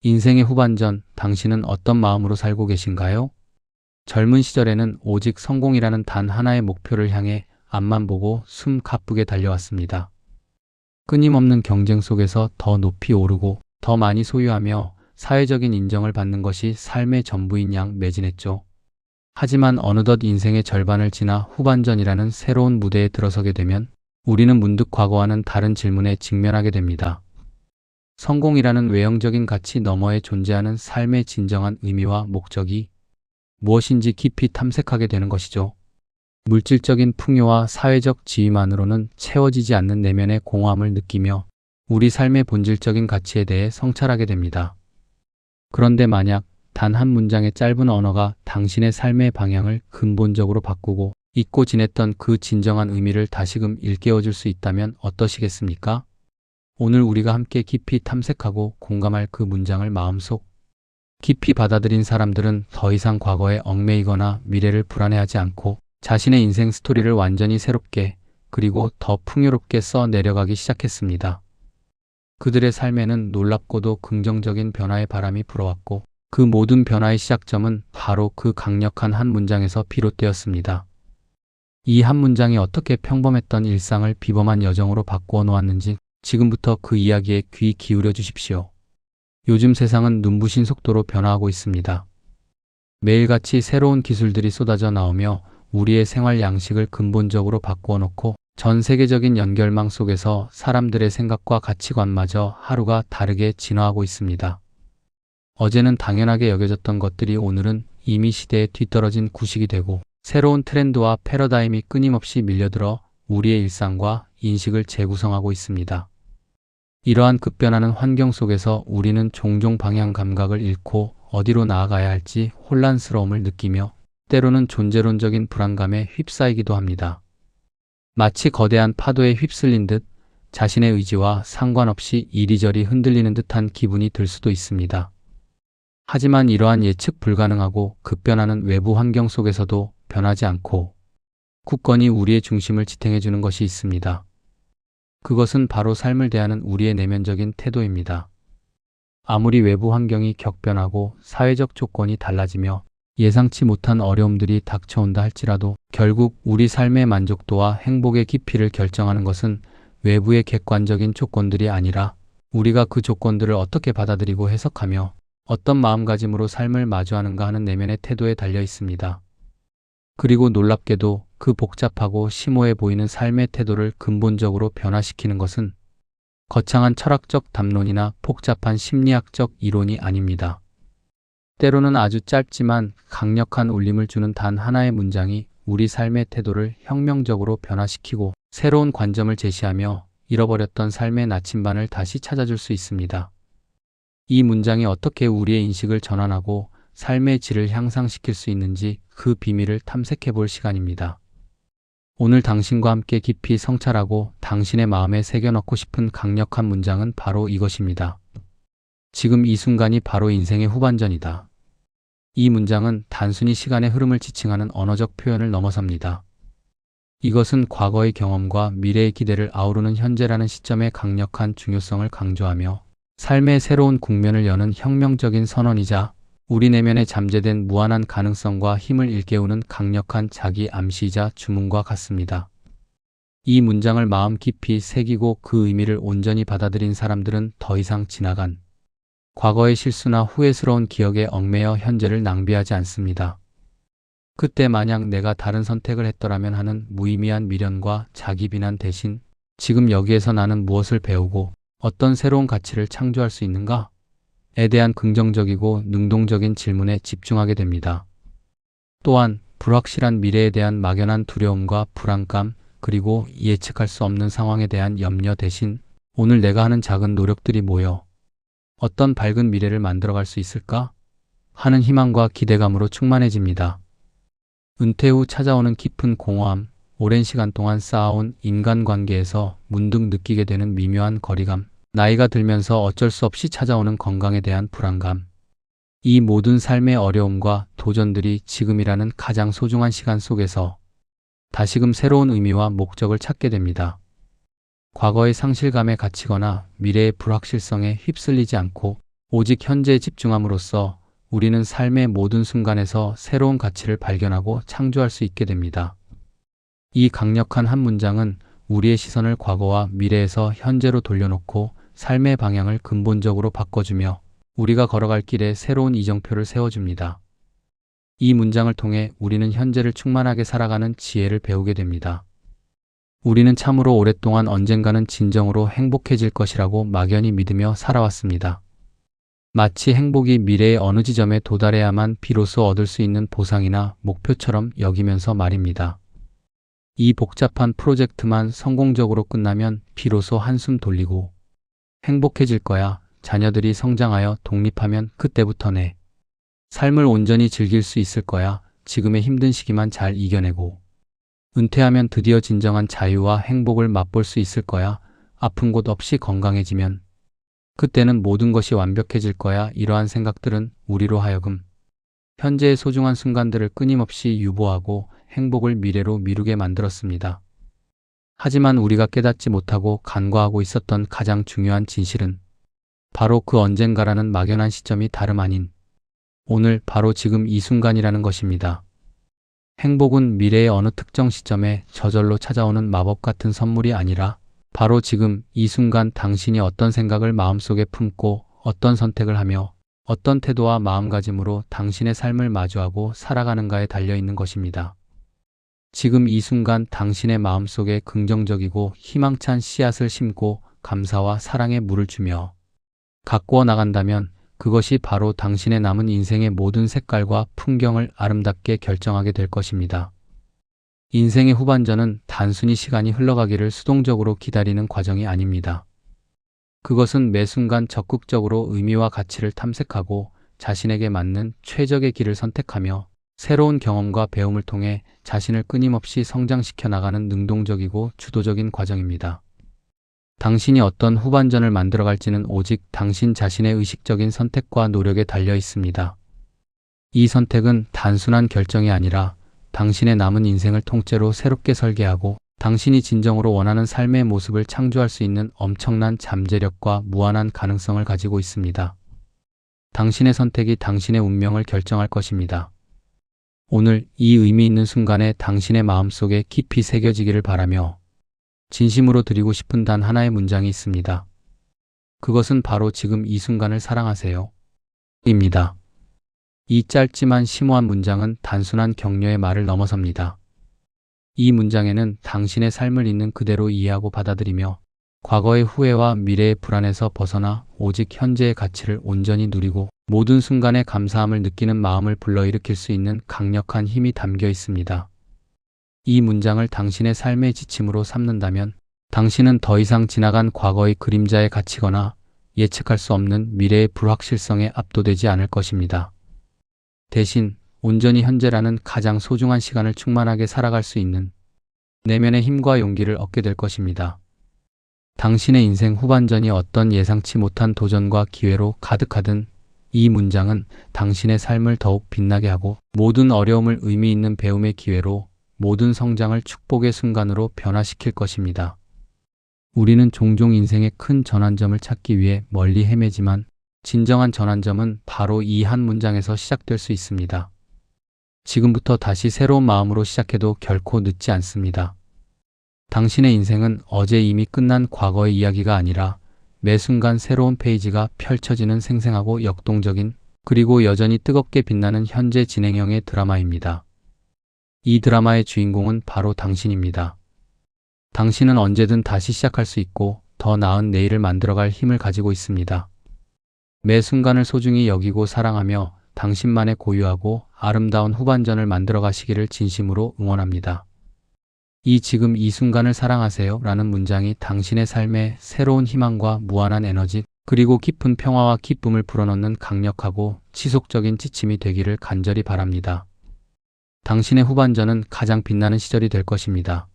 인생의 후반전, 당신은 어떤 마음으로 살고 계신가요? 젊은 시절에는 오직 성공이라는 단 하나의 목표를 향해 앞만 보고 숨 가쁘게 달려왔습니다. 끊임없는 경쟁 속에서 더 높이 오르고 더 많이 소유하며 사회적인 인정을 받는 것이 삶의 전부인 양 매진했죠. 하지만 어느덧 인생의 절반을 지나 후반전이라는 새로운 무대에 들어서게 되면 우리는 문득 과거와는 다른 질문에 직면하게 됩니다. 성공이라는 외형적인 가치 너머에 존재하는 삶의 진정한 의미와 목적이 무엇인지 깊이 탐색하게 되는 것이죠. 물질적인 풍요와 사회적 지위만으로는 채워지지 않는 내면의 공허함을 느끼며 우리 삶의 본질적인 가치에 대해 성찰하게 됩니다. 그런데 만약 단 한 문장의 짧은 언어가 당신의 삶의 방향을 근본적으로 바꾸고 잊고 지냈던 그 진정한 의미를 다시금 일깨워줄 수 있다면 어떠시겠습니까? 오늘 우리가 함께 깊이 탐색하고 공감할 그 문장을 마음속 깊이 받아들인 사람들은 더 이상 과거에 얽매이거나 미래를 불안해하지 않고 자신의 인생 스토리를 완전히 새롭게 그리고 더 풍요롭게 써 내려가기 시작했습니다. 그들의 삶에는 놀랍고도 긍정적인 변화의 바람이 불어왔고 그 모든 변화의 시작점은 바로 그 강력한 한 문장에서 비롯되었습니다. 이 한 문장이 어떻게 평범했던 일상을 비범한 여정으로 바꾸어 놓았는지 지금부터 그 이야기에 귀 기울여 주십시오. 요즘 세상은 눈부신 속도로 변화하고 있습니다. 매일같이 새로운 기술들이 쏟아져 나오며 우리의 생활 양식을 근본적으로 바꾸어 놓고 전 세계적인 연결망 속에서 사람들의 생각과 가치관마저 하루가 다르게 진화하고 있습니다. 어제는 당연하게 여겨졌던 것들이 오늘은 이미 시대에 뒤떨어진 구식이 되고 새로운 트렌드와 패러다임이 끊임없이 밀려들어 우리의 일상과 인식을 재구성하고 있습니다. 이러한 급변하는 환경 속에서 우리는 종종 방향 감각을 잃고 어디로 나아가야 할지 혼란스러움을 느끼며 때로는 존재론적인 불안감에 휩싸이기도 합니다. 마치 거대한 파도에 휩쓸린 듯 자신의 의지와 상관없이 이리저리 흔들리는 듯한 기분이 들 수도 있습니다. 하지만 이러한 예측 불가능하고 급변하는 외부 환경 속에서도 변하지 않고 굳건히 우리의 중심을 지탱해주는 것이 있습니다. 그것은 바로 삶을 대하는 우리의 내면적인 태도입니다. 아무리 외부 환경이 격변하고 사회적 조건이 달라지며 예상치 못한 어려움들이 닥쳐온다 할지라도 결국 우리 삶의 만족도와 행복의 깊이를 결정하는 것은 외부의 객관적인 조건들이 아니라 우리가 그 조건들을 어떻게 받아들이고 해석하며 어떤 마음가짐으로 삶을 마주하는가 하는 내면의 태도에 달려 있습니다. 그리고 놀랍게도 그 복잡하고 심오해 보이는 삶의 태도를 근본적으로 변화시키는 것은 거창한 철학적 담론이나 복잡한 심리학적 이론이 아닙니다. 때로는 아주 짧지만 강력한 울림을 주는 단 하나의 문장이 우리 삶의 태도를 혁명적으로 변화시키고 새로운 관점을 제시하며 잃어버렸던 삶의 나침반을 다시 찾아줄 수 있습니다. 이 문장이 어떻게 우리의 인식을 전환하고 삶의 질을 향상시킬 수 있는지 그 비밀을 탐색해 볼 시간입니다. 오늘 당신과 함께 깊이 성찰하고 당신의 마음에 새겨넣고 싶은 강력한 문장은 바로 이것입니다. 지금 이 순간이 바로 인생의 후반전이다. 이 문장은 단순히 시간의 흐름을 지칭하는 언어적 표현을 넘어섭니다. 이것은 과거의 경험과 미래의 기대를 아우르는 현재라는 시점의 강력한 중요성을 강조하며 삶의 새로운 국면을 여는 혁명적인 선언이자 우리 내면에 잠재된 무한한 가능성과 힘을 일깨우는 강력한 자기 암시이자 주문과 같습니다. 이 문장을 마음 깊이 새기고 그 의미를 온전히 받아들인 사람들은 더 이상 지나간 과거의 실수나 후회스러운 기억에 얽매여 현재를 낭비하지 않습니다. 그때 만약 내가 다른 선택을 했더라면 하는 무의미한 미련과 자기 비난 대신 지금 여기에서 나는 무엇을 배우고 어떤 새로운 가치를 창조할 수 있는가? 에 대한 긍정적이고 능동적인 질문에 집중하게 됩니다. 또한 불확실한 미래에 대한 막연한 두려움과 불안감 그리고 예측할 수 없는 상황에 대한 염려 대신 오늘 내가 하는 작은 노력들이 모여 어떤 밝은 미래를 만들어갈 수 있을까? 하는 희망과 기대감으로 충만해집니다. 은퇴 후 찾아오는 깊은 공허함, 오랜 시간 동안 쌓아온 인간관계에서 문득 느끼게 되는 미묘한 거리감, 나이가 들면서 어쩔 수 없이 찾아오는 건강에 대한 불안감. 이 모든 삶의 어려움과 도전들이 지금이라는 가장 소중한 시간 속에서 다시금 새로운 의미와 목적을 찾게 됩니다. 과거의 상실감에 갇히거나 미래의 불확실성에 휩쓸리지 않고 오직 현재에 집중함으로써 우리는 삶의 모든 순간에서 새로운 가치를 발견하고 창조할 수 있게 됩니다. 이 강력한 한 문장은 우리의 시선을 과거와 미래에서 현재로 돌려놓고 삶의 방향을 근본적으로 바꿔주며 우리가 걸어갈 길에 새로운 이정표를 세워줍니다. 이 문장을 통해 우리는 현재를 충만하게 살아가는 지혜를 배우게 됩니다. 우리는 참으로 오랫동안 언젠가는 진정으로 행복해질 것이라고 막연히 믿으며 살아왔습니다. 마치 행복이 미래의 어느 지점에 도달해야만 비로소 얻을 수 있는 보상이나 목표처럼 여기면서 말입니다. 이 복잡한 프로젝트만 성공적으로 끝나면 비로소 한숨 돌리고 행복해질 거야. 자녀들이 성장하여 독립하면 그때부터 내 삶을 온전히 즐길 수 있을 거야. 지금의 힘든 시기만 잘 이겨내고 은퇴하면 드디어 진정한 자유와 행복을 맛볼 수 있을 거야. 아픈 곳 없이 건강해지면 그때는 모든 것이 완벽해질 거야. 이러한 생각들은 우리로 하여금 현재의 소중한 순간들을 끊임없이 유보하고 행복을 미래로 미루게 만들었습니다. 하지만 우리가 깨닫지 못하고 간과하고 있었던 가장 중요한 진실은 바로 그 언젠가라는 막연한 시점이 다름 아닌 오늘 바로 지금 이 순간이라는 것입니다. 행복은 미래의 어느 특정 시점에 저절로 찾아오는 마법 같은 선물이 아니라 바로 지금 이 순간 당신이 어떤 생각을 마음속에 품고 어떤 선택을 하며 어떤 태도와 마음가짐으로 당신의 삶을 마주하고 살아가는가에 달려있는 것입니다. 지금 이 순간 당신의 마음속에 긍정적이고 희망찬 씨앗을 심고 감사와 사랑의 물을 주며 가꾸어 나간다면 그것이 바로 당신의 남은 인생의 모든 색깔과 풍경을 아름답게 결정하게 될 것입니다. 인생의 후반전은 단순히 시간이 흘러가기를 수동적으로 기다리는 과정이 아닙니다. 그것은 매 순간 적극적으로 의미와 가치를 탐색하고 자신에게 맞는 최적의 길을 선택하며 새로운 경험과 배움을 통해 자신을 끊임없이 성장시켜 나가는 능동적이고 주도적인 과정입니다. 당신이 어떤 후반전을 만들어갈지는 오직 당신 자신의 의식적인 선택과 노력에 달려 있습니다. 이 선택은 단순한 결정이 아니라 당신의 남은 인생을 통째로 새롭게 설계하고 당신이 진정으로 원하는 삶의 모습을 창조할 수 있는 엄청난 잠재력과 무한한 가능성을 가지고 있습니다. 당신의 선택이 당신의 운명을 결정할 것입니다. 오늘 이 의미 있는 순간에 당신의 마음속에 깊이 새겨지기를 바라며 진심으로 드리고 싶은 단 하나의 문장이 있습니다. 그것은 바로 지금 이 순간을 사랑하세요. 입니다. 이 짧지만 심오한 문장은 단순한 격려의 말을 넘어섭니다. 이 문장에는 당신의 삶을 있는 그대로 이해하고 받아들이며 과거의 후회와 미래의 불안에서 벗어나 오직 현재의 가치를 온전히 누리고 모든 순간에 감사함을 느끼는 마음을 불러일으킬 수 있는 강력한 힘이 담겨 있습니다. 이 문장을 당신의 삶의 지침으로 삼는다면 당신은 더 이상 지나간 과거의 그림자에 갇히거나 예측할 수 없는 미래의 불확실성에 압도되지 않을 것입니다. 대신 온전히 현재라는 가장 소중한 시간을 충만하게 살아갈 수 있는 내면의 힘과 용기를 얻게 될 것입니다. 당신의 인생 후반전이 어떤 예상치 못한 도전과 기회로 가득하든 이 문장은 당신의 삶을 더욱 빛나게 하고 모든 어려움을 의미 있는 배움의 기회로 모든 성장을 축복의 순간으로 변화시킬 것입니다. 우리는 종종 인생의 큰 전환점을 찾기 위해 멀리 헤매지만 진정한 전환점은 바로 이 한 문장에서 시작될 수 있습니다. 지금부터 다시 새로운 마음으로 시작해도 결코 늦지 않습니다. 당신의 인생은 어제 이미 끝난 과거의 이야기가 아니라 매 순간 새로운 페이지가 펼쳐지는 생생하고 역동적인 그리고 여전히 뜨겁게 빛나는 현재 진행형의 드라마입니다. 이 드라마의 주인공은 바로 당신입니다. 당신은 언제든 다시 시작할 수 있고 더 나은 내일을 만들어갈 힘을 가지고 있습니다. 매 순간을 소중히 여기고 사랑하며 당신만의 고유하고 아름다운 후반전을 만들어 가시기를 진심으로 응원합니다. 지금 이 순간을 사랑하세요 라는 문장이 당신의 삶에 새로운 희망과 무한한 에너지 그리고 깊은 평화와 기쁨을 불어넣는 강력하고 지속적인 지침이 되기를 간절히 바랍니다. 당신의 후반전은 가장 빛나는 시절이 될 것입니다.